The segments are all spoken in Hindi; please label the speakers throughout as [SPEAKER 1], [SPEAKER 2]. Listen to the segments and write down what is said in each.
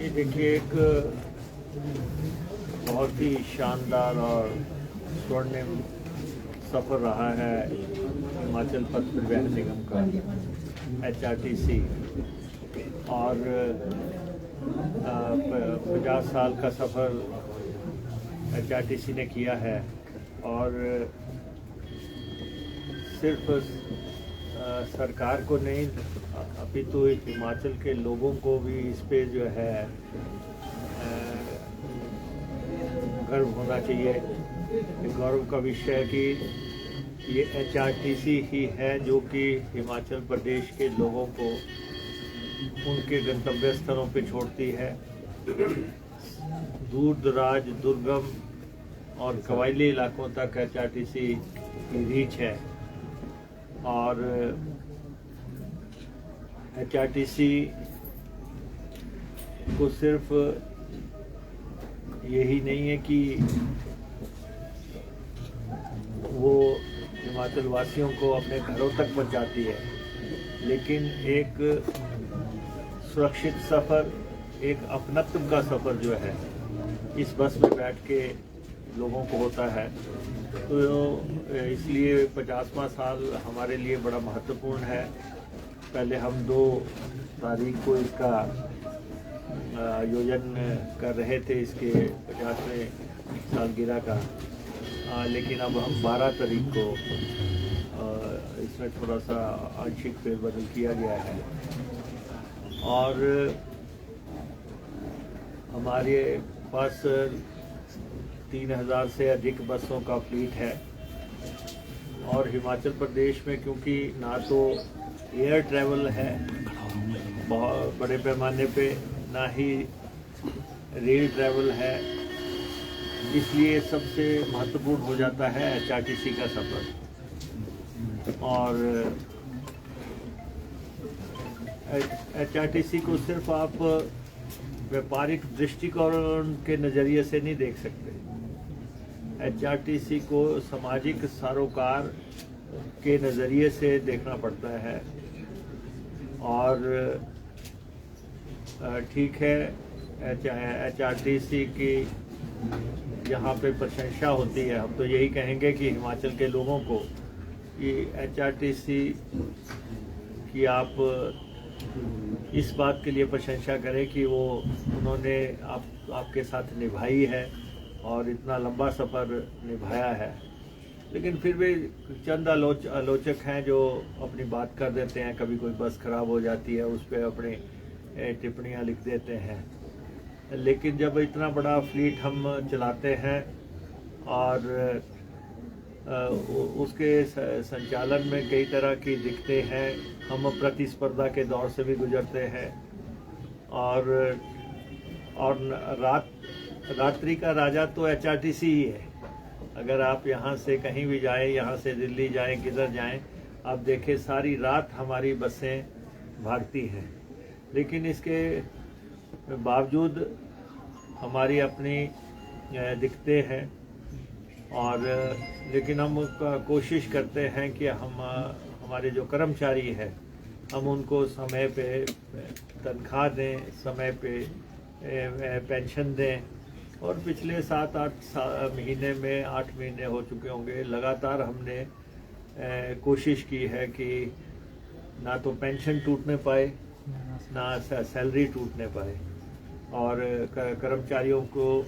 [SPEAKER 1] ये देखिए एक बहुत ही शानदार और स्वर्णिम सफ़र रहा है हिमाचल पथ परिवहन निगम का HRTC और 50 साल का सफ़र HRTC ने किया है और सिर्फ सरकार को नहीं अपितु हिमाचल के लोगों को भी इस पे जो है गर्व होना चाहिए। गौरव का विषय है कि ये HRTC ही है जो कि हिमाचल प्रदेश के लोगों को उनके गंतव्य स्थलों पे छोड़ती है। दूर दराज दुर्गम और कबायली इलाकों तक HRTC की रीच है और HRTC को सिर्फ यही नहीं है कि वो हिमाचल वासियों को अपने घरों तक पहुंचाती है, लेकिन एक सुरक्षित सफ़र, एक अपनत्व का सफ़र जो है इस बस में बैठ के लोगों को होता है। तो इसलिए 50वां साल हमारे लिए बड़ा महत्वपूर्ण है। पहले हम 2 तारीख को इसका आयोजन कर रहे थे इसके 50वें सालगिरह का, लेकिन अब हम 12 तारीख को इसमें थोड़ा सा आंशिक फेरबदल किया गया है और हमारे पास 3000 से अधिक बसों का फ्लीट है और हिमाचल प्रदेश में क्योंकि ना तो एयर ट्रैवल है बहुत बड़े पैमाने पे, ना ही रेल ट्रैवल है, इसलिए सबसे महत्वपूर्ण हो जाता है HRTC का सफ़र। और HRTC को सिर्फ आप व्यापारिक दृष्टिकोण के नज़रिए से नहीं देख सकते। HRTC को सामाजिक सरोकार के नज़रिए से देखना पड़ता है और ठीक है HRTC की यहाँ पे प्रशंसा होती है। हम तो यही कहेंगे कि हिमाचल के लोगों को कि HRTC की आप इस बात के लिए प्रशंसा करें कि वो उन्होंने आपके साथ निभाई है और इतना लंबा सफ़र निभाया है। लेकिन फिर भी चंद आलोचक हैं जो अपनी बात कर देते हैं, कभी कोई बस ख़राब हो जाती है उस पर अपनी टिप्पणियाँ लिख देते हैं। लेकिन जब इतना बड़ा फ्लीट हम चलाते हैं और उसके संचालन में कई तरह की दिक्कतें हैं, हम प्रतिस्पर्धा के दौर से भी गुजरते हैं और रात्रि का राजा तो HRTC ही है। अगर आप यहाँ से कहीं भी जाएं, यहाँ से दिल्ली जाएं, किधर जाएं, आप देखें सारी रात हमारी बसें भागती हैं। लेकिन इसके बावजूद हमारी अपनी दिक्कतें हैं और लेकिन हम कोशिश करते हैं कि हमारे जो कर्मचारी हैं हम उनको समय पे तनख्वाह दें, समय पे पेंशन दें और पिछले 7-8 महीने में 8 महीने हो चुके होंगे, लगातार हमने कोशिश की है कि ना तो पेंशन टूटने पाए ना सैलरी टूटने पाए और कर्मचारियों को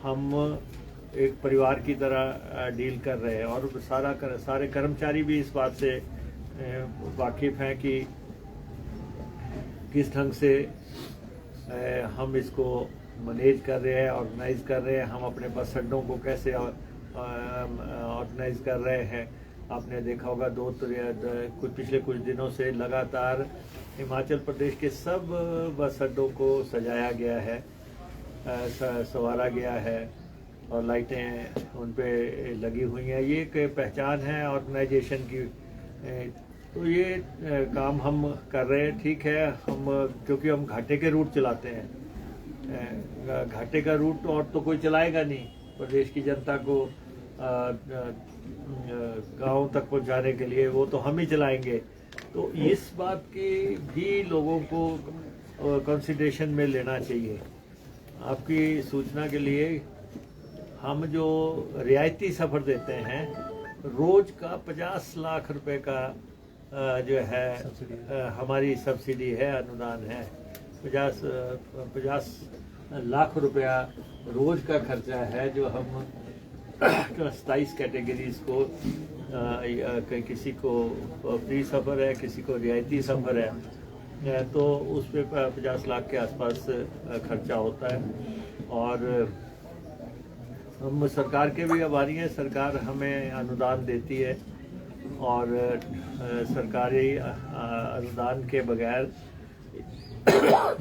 [SPEAKER 1] हम एक परिवार की तरह डील कर रहे हैं और सारे कर्मचारी भी इस बात से वाकिफ़ हैं कि किस ढंग से हम इसको मैनेज कर रहे हैं, ऑर्गेनाइज़ कर रहे हैं, हम अपने बस अड्डों को कैसे ऑर्गेनाइज़ कर रहे हैं। आपने देखा होगा पिछले कुछ दिनों से लगातार हिमाचल प्रदेश के सब बस अड्डों को सजाया गया है, संवारा गया है और लाइटें उन पे लगी हुई हैं। ये एक पहचान है ऑर्गेनाइजेशन की। तो ये काम हम कर रहे हैं। ठीक है, हम क्योंकि हम घाटे के रूट चलाते हैं, घाटे का रूट और तो कोई चलाएगा नहीं प्रदेश की जनता को गाँव तक पहुंचाने के लिए, वो तो हम ही चलाएंगे। तो इस बात की भी लोगों को कंसिडरेशन में लेना चाहिए। आपकी सूचना के लिए हम जो रियायती सफ़र देते हैं, रोज़ का 50 लाख रुपए का जो है हमारी सब्सिडी है, अनुदान है। 50 लाख रुपया रोज़ का खर्चा है जो हम 27 कैटेगरीज को किसी को फ्री सफ़र है, किसी को रियायती सफ़र है, तो उस पर 50 लाख के आसपास खर्चा होता है। और हम सरकार के भी आभारी हैं, सरकार हमें अनुदान देती है और सरकारी अनुदान के बगैर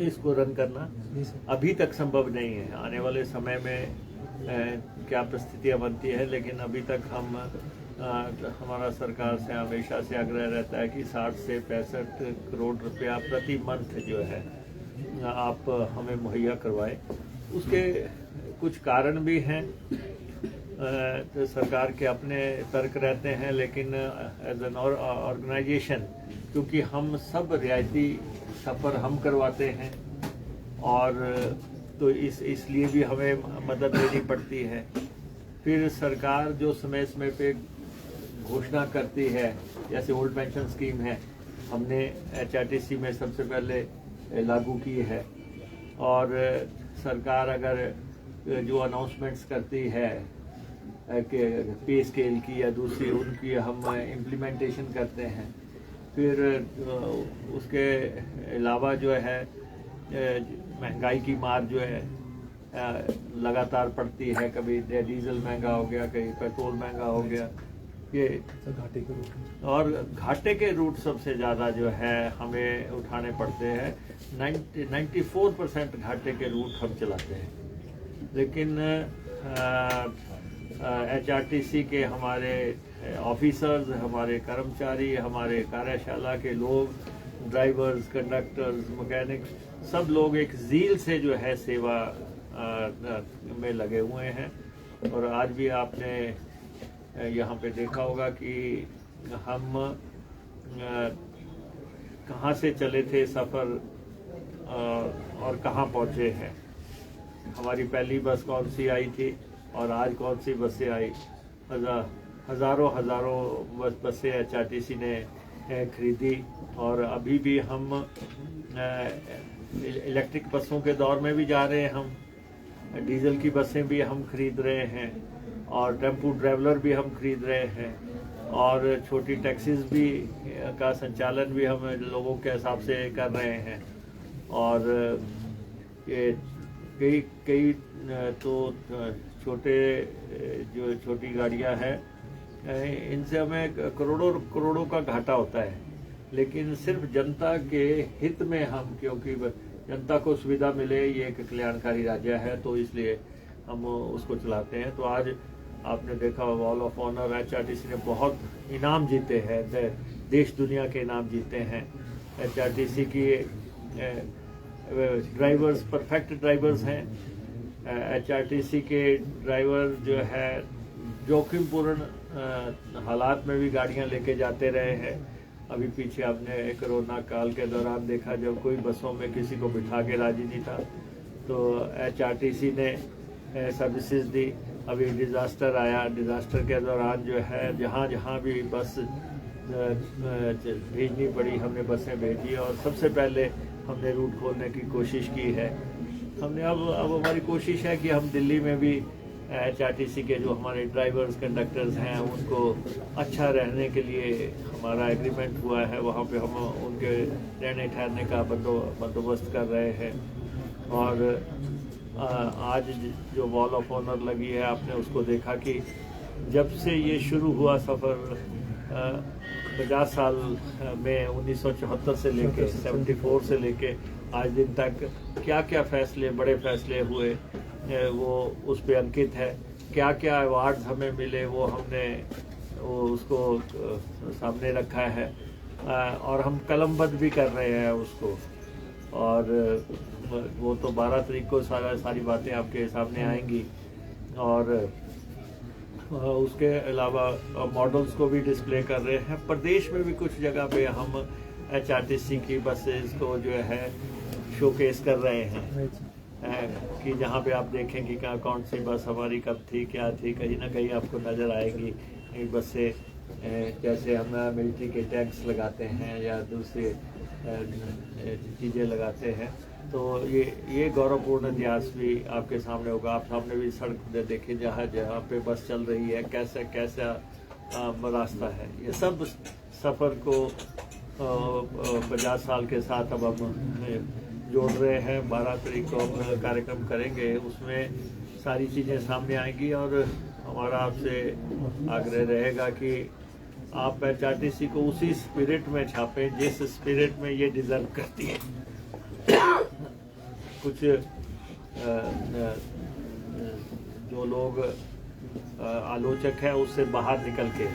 [SPEAKER 1] इसको रन करना अभी तक संभव नहीं है। आने वाले समय में क्या परिस्थितियाँ बनती है, लेकिन अभी तक हमारा सरकार से हमेशा से आग्रह रहता है कि 60 से 65 करोड़ रुपया प्रति मंथ जो है आप हमें मुहैया करवाएं। उसके कुछ कारण भी हैं, तो सरकार के अपने तर्क रहते हैं, लेकिन एज एन ऑर्गेनाइजेशन, क्योंकि हम सब रियायती सफ़र हम करवाते हैं और तो इसलिए भी हमें मदद लेनी पड़ती है। फिर सरकार जो समय समय पे घोषणा करती है, जैसे ओल्ड पेंशन स्कीम है, हमने HRTC में सबसे पहले लागू की है। और सरकार अगर जो अनाउंसमेंट्स करती है कि पे स्केल की या दूसरी, उनकी हम इम्प्लीमेंटेशन करते हैं। फिर उसके अलावा जो है महंगाई की मार जो है लगातार पड़ती है, कभी डीजल महंगा हो गया, कभी पेट्रोल महंगा हो गया, ये घाटे के रूट, और घाटे के रूट सबसे ज़्यादा जो है हमें उठाने पड़ते हैं। 94% घाटे के रूट हम चलाते हैं, लेकिन HRTC के हमारे ऑफिसर्स, हमारे कर्मचारी, हमारे कार्यशाला के लोग, ड्राइवर्स, कंडक्टर्स, मैकेनिक्स, सब लोग एक ज़ील से जो है सेवा में लगे हुए हैं। और आज भी आपने यहाँ पे देखा होगा कि हम कहाँ से चले थे सफ़र और कहाँ पहुँचे हैं। हमारी पहली बस कौन सी आई थी और आज कौन सी बसें आई। हज़ारों बसें HRTC ने खरीदी, और अभी भी हम इलेक्ट्रिक बसों के दौर में भी जा रहे हैं। हम डीजल की बसें भी हम खरीद रहे हैं और टेम्पो ट्रैवलर भी हम खरीद रहे हैं, और छोटी टैक्सीज भी का संचालन भी हम लोगों के हिसाब से कर रहे हैं। और ये कई तो छोटी गाड़ियां हैं, इनसे हमें करोड़ों का घाटा होता है, लेकिन सिर्फ जनता के हित में हम, क्योंकि जनता को सुविधा मिले, ये एक कल्याणकारी राज्य है, तो इसलिए हम उसको चलाते हैं। तो आज आपने देखा वॉल ऑफ ऑनर, HRTC ने बहुत इनाम जीते हैं, देश दुनिया के इनाम जीते हैं। HRTC की ड्राइवर्स परफेक्ट ड्राइवर्स हैं। HRTC के ड्राइवर जो है जोखिमपूर्ण हालात में भी गाड़ियां लेके जाते रहे हैं। अभी पीछे आपने कोरोना काल के दौरान देखा, जब कोई बसों में किसी को बिठा के राजी नहीं था, तो HRTC ने सर्विसेज दी। अभी डिज़ास्टर आया, डिज़ास्टर के दौरान जो है जहाँ भी बस भेजनी पड़ी, हमने बसें भेजी, और सबसे पहले हमने रूट खोलने की कोशिश की है। हमने अब हमारी कोशिश है कि हम दिल्ली में भी HRTC के जो हमारे ड्राइवर्स, कंडक्टर्स हैं, उनको अच्छा रहने के लिए हमारा एग्रीमेंट हुआ है, वहाँ पे हम उनके रहने ठहरने का बंदोबस्त कर रहे हैं। और आज जो वॉल ऑफ ऑनर लगी है, आपने उसको देखा कि जब से ये शुरू हुआ सफ़र 50 साल में 1974 से लेके 74 से लेके आज दिन तक क्या क्या फैसले, बड़े फैसले हुए, वो उस पे अंकित है। क्या क्या अवार्ड्स हमें मिले, वो हमने उसको सामने रखा है, और हम कलमबद्ध भी कर रहे हैं उसको। और वो तो 12 तारीख को सारी बातें आपके सामने आएंगी। और उसके अलावा मॉडल्स को भी डिस्प्ले कर रहे हैं। प्रदेश में भी कुछ जगह पे हम HRTC की बसेस को जो है शोकेस कर रहे हैं कि जहाँ पे आप देखें कि कौन सी बस हमारी कब थी, क्या थी, कहीं ना कहीं आपको नज़र आएगी एक बस से। जैसे हम मिलिट्री के टैंक्स लगाते हैं या दूसरे चीज़ें लगाते हैं, तो ये गौरवपूर्ण इतिहास भी आपके सामने होगा। आप सामने भी सड़क देखिए जहाँ जहाँ पे बस चल रही है, कैसा कैसा रास्ता है। ये सब सफ़र को 50 साल के साथ अब हम जोड़ रहे हैं। 12 तारीख को हम कार्यक्रम करेंगे, उसमें सारी चीज़ें सामने आएंगी और हमारा आपसे आग्रह रहेगा कि आप HRTC को उसी स्पिरिट में छापें जिस स्पिरिट में ये डिज़र्व करती है। कुछ जो लोग आलोचक हैं उससे बाहर निकल के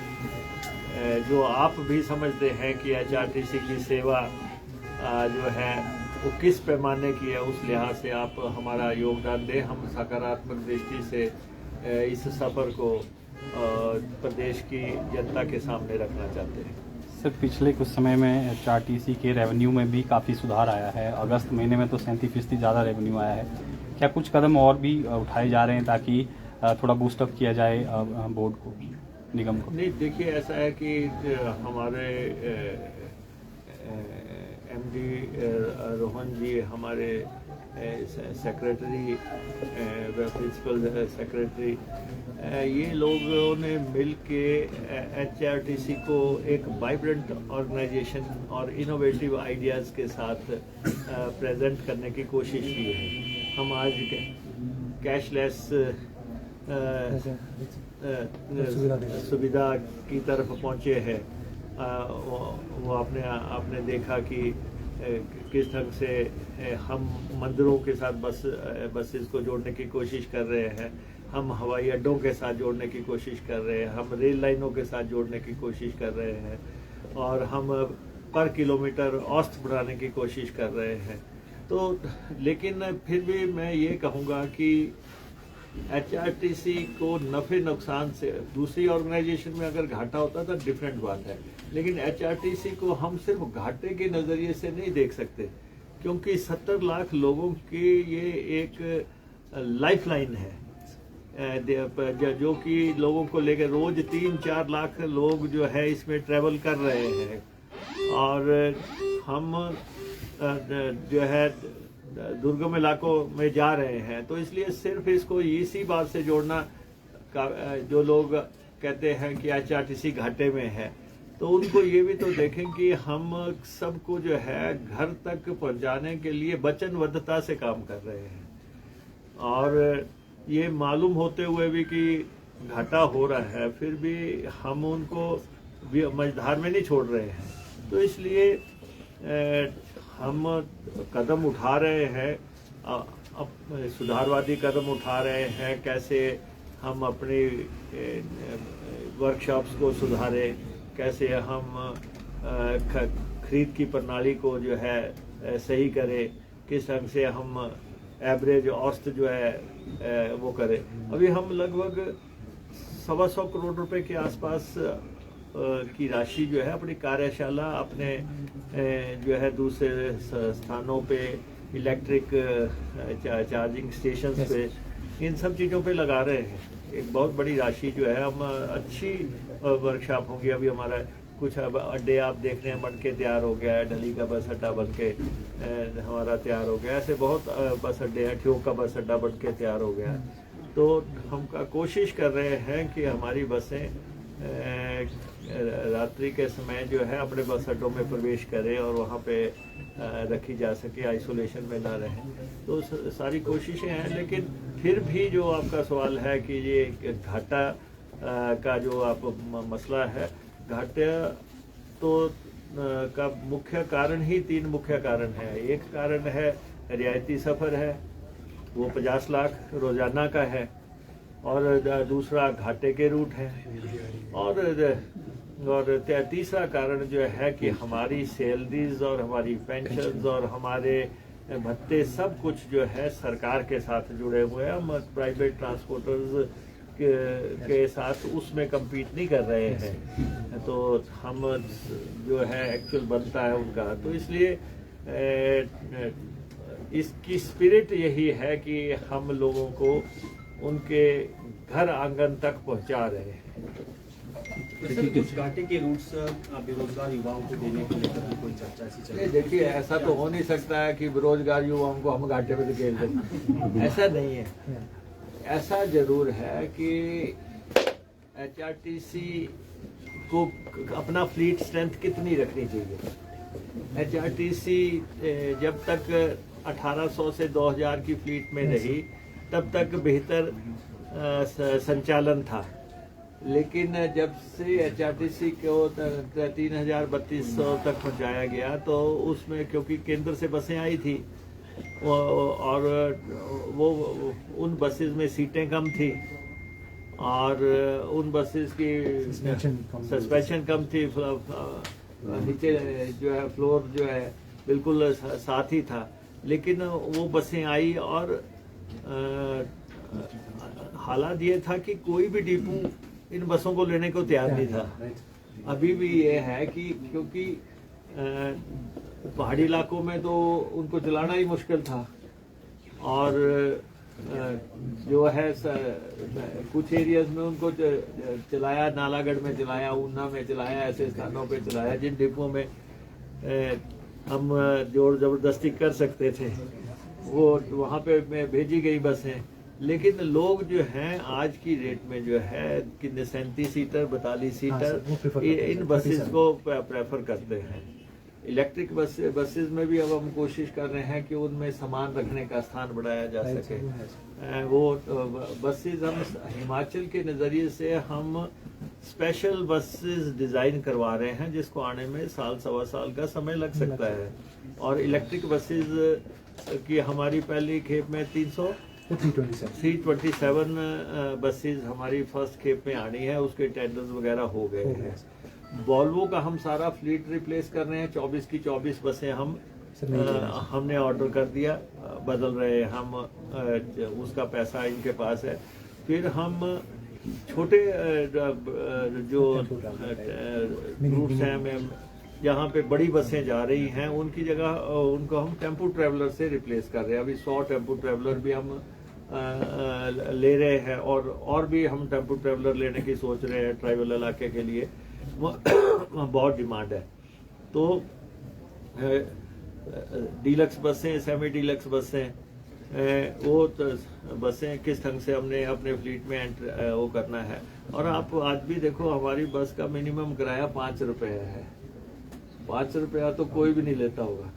[SPEAKER 1] जो आप भी समझते हैं कि HRTC की सेवा जो है वो किस पैमाने की है, उस लिहाज से आप हमारा योगदान दें। हम सकारात्मक दृष्टि से इस सफ़र को प्रदेश की जनता के सामने रखना चाहते हैं।
[SPEAKER 2] सर, पिछले कुछ समय में HRTC के रेवेन्यू में भी काफ़ी सुधार आया है। अगस्त महीने में तो 37% ज़्यादा रेवेन्यू आया है। क्या कुछ कदम और भी उठाए जा रहे हैं ताकि थोड़ा बूस्टअप किया जाए बोर्ड को, निगम को?
[SPEAKER 1] नहीं, देखिए ऐसा है कि हमारे MD रोहन जी, हमारे सेक्रेटरी, प्रिंसिपल सेक्रेटरी, ये लोगों ने मिल के HRTC को एक वाइब्रेंट ऑर्गेनाइजेशन और इनोवेटिव आइडियाज़ के साथ प्रेजेंट करने की कोशिश की है। हम आज कैशलेस सुविधा की तरफ पहुँचे हैं। वो आपने देखा कि किस ढंग से हम मंदिरों के साथ बसेस को जोड़ने की कोशिश कर रहे हैं, हम हवाई अड्डों के साथ जोड़ने की कोशिश कर रहे हैं, हम रेल लाइनों के साथ जोड़ने की कोशिश कर रहे हैं और हम पर किलोमीटर औसत बढ़ाने की कोशिश कर रहे हैं। तो लेकिन फिर भी मैं ये कहूँगा कि HRTC को नफ़े नुकसान से, दूसरी ऑर्गेनाइजेशन में अगर घाटा होता तो डिफरेंट बात है, लेकिन HRTC को हम सिर्फ घाटे के नज़रिए से नहीं देख सकते, क्योंकि 70 लाख लोगों की ये एक लाइफलाइन है जो कि लोगों को लेकर रोज 3-4 लाख लोग जो है इसमें ट्रैवल कर रहे हैं। और हम जो है दुर्गम इलाकों में जा रहे हैं, तो इसलिए सिर्फ इसको इसी बात से जोड़ना जो लोग कहते हैं कि HRTC घाटे में है, तो उनको ये भी तो देखें कि हम सबको जो है घर तक पहुंचाने के लिए वचनबद्धता से काम कर रहे हैं और ये मालूम होते हुए भी कि घाटा हो रहा है, फिर भी हम उनको मझधार में नहीं छोड़ रहे हैं। तो इसलिए हम कदम उठा रहे हैं, सुधारवादी कदम उठा रहे हैं। कैसे हम अपनी वर्कशॉप्स को सुधारें, कैसे हम खरीद की प्रणाली को जो है सही करें, किस ढंग से हम एवरेज औसत जो है वो करें। अभी हम लगभग 125 करोड़ रुपए के आसपास की राशि जो है अपनी कार्यशाला, अपने जो है दूसरे स्थानों पे, इलेक्ट्रिक चार्जिंग स्टेशंस पे, इन सब चीज़ों पे लगा रहे हैं। एक बहुत बड़ी राशि जो है, हम अच्छी वर्कशॉप होंगी। अभी हमारा कुछ अड्डे आप देख रहे हैं बन के तैयार हो गया है, ढली का बस अड्डा बन के हमारा तैयार हो गया। ऐसे बहुत बस अड्डे हैं, ठियोग का बस अड्डा बन के तैयार हो गया है। तो हम कोशिश कर रहे हैं कि हमारी बसें रात्रि के समय जो है अपने बस अड्डों में प्रवेश करें और वहाँ पे रखी जा सके, आइसोलेशन में ना रहें। तो सारी कोशिशें हैं, लेकिन फिर भी जो आपका सवाल है कि ये घाटा का जो आप मसला है, घाटे तो का मुख्य कारण ही 3 मुख्य कारण है। एक कारण है रियायती सफ़र है, वो 50 लाख रोज़ाना का है, और दूसरा घाटे के रूट है, और तीसरा कारण जो है कि हमारी सैलरीज और हमारी पेंशन्स और हमारे भत्ते सब कुछ जो है सरकार के साथ जुड़े हुए हैं। हम प्राइवेट ट्रांसपोर्टर्स के साथ उसमें compete नहीं कर रहे हैं, तो हम जो है एक्चुअल बनता है उनका। तो इसलिए इसकी स्पिरिट यही है कि हम लोगों को उनके घर आंगन तक पहुंचा रहे हैं।
[SPEAKER 3] सर, कुछ घाटे के रूट्स बेरोजगार युवाओं को देने को लेकर भी कोई चर्चा ऐसी चल रही है?
[SPEAKER 1] देखिए, ऐसा तो हो नहीं सकता है कि बेरोजगार युवाओं को हम घाटे में धकेल दें। ऐसा नहीं है। ऐसा जरूर है कि एचआरटीसी को अपना फ्लीट स्ट्रेंथ कितनी रखनी चाहिए। एचआरटीसी जब तक 1800 से 2000 की फ्लीट में रही तब तक बेहतर संचालन था, लेकिन जब से एचआरटीसी को 3300-3200 तक पहुंचाया गया तो उसमें क्योंकि केंद्र से बसें आई थी और वो उन बसेस में सीटें कम थी और उन बसेस की सस्पेंशन कम थी, नीचे जो है फ्लोर जो है बिल्कुल साथ ही था, लेकिन वो बसें आई और हालात ये था कि कोई भी डिपो इन बसों को लेने को तैयार नहीं था। अभी भी ये है कि क्योंकि पहाड़ी इलाकों में तो उनको चलाना ही मुश्किल था और जो है कुछ एरियाज में उनको चलाया, नालागढ़ में चलाया, ऊना में चलाया, ऐसे स्थानों पे चलाया जिन डिपो में हम जोर जबरदस्ती कर सकते थे, वो वहाँ पे भेजी गई बसें। लेकिन लोग जो हैं आज की डेट में जो है कि 37 सीटर 42 सीटर इन बसेस को प्रेफर करते हैं। इलेक्ट्रिक बसेस में भी अब हम कोशिश कर रहे हैं कि उनमें सामान रखने का स्थान बढ़ाया जा सके। वो बसेस हम हिमाचल के नज़रिए से हम स्पेशल बसेस डिज़ाइन करवा रहे हैं जिसको आने में साल सवा साल का समय लग सकता है। और इलेक्ट्रिक बसेस की हमारी पहली खेप में 327 बसेस हमारी फर्स्ट खेप में आनी है, उसके टेंडर्स वगैरह हो गए हैं। वॉल्वो का हम सारा फ्लीट रिप्लेस कर रहे हैं, 24 की 24 बसें हमने ऑर्डर कर दिया, बदल रहे हैं हम, उसका पैसा इनके पास है। फिर हम छोटे जो रूट्स हैं जहाँ पे बड़ी बसें जा रही हैं उनकी जगह उनको हम टेम्पो ट्रैवलर से रिप्लेस कर रहे हैं। अभी 100 टेम्पो ट्रैवलर भी हम ले रहे हैं और भी हम टेम्पो ट्रैवलर लेने की सोच रहे हैं ट्राइबल इलाके के लिए, बहुत डिमांड है। तो डीलक्स बसें, सेमी डीलक्स बसें, वो तो बसें किस ढंग से हमने अपने फ्लीट में वो करना है। और आप आज भी देखो हमारी बस का मिनिमम किराया 5 रुपये है। 5 रुपया तो कोई भी नहीं लेता होगा,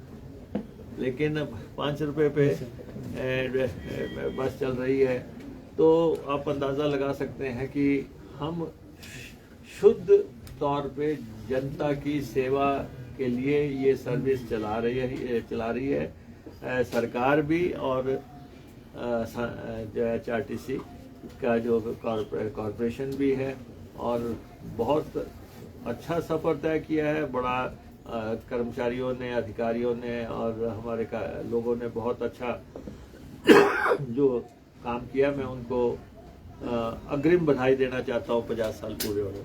[SPEAKER 1] लेकिन 5 रुपये पे बस चल रही है। तो आप अंदाज़ा लगा सकते हैं कि हम शुद्ध तौर पे जनता की सेवा के लिए ये सर्विस चला रही है सरकार भी और जो एचआरटीसी का जो कॉरपोरेशन भी है। और बहुत अच्छा सफ़र तय किया है, बड़ा कर्मचारियों ने, अधिकारियों ने और हमारे लोगों ने बहुत अच्छा जो काम किया। मैं उनको अग्रिम बधाई देना चाहता हूँ 50 साल पूरे होने।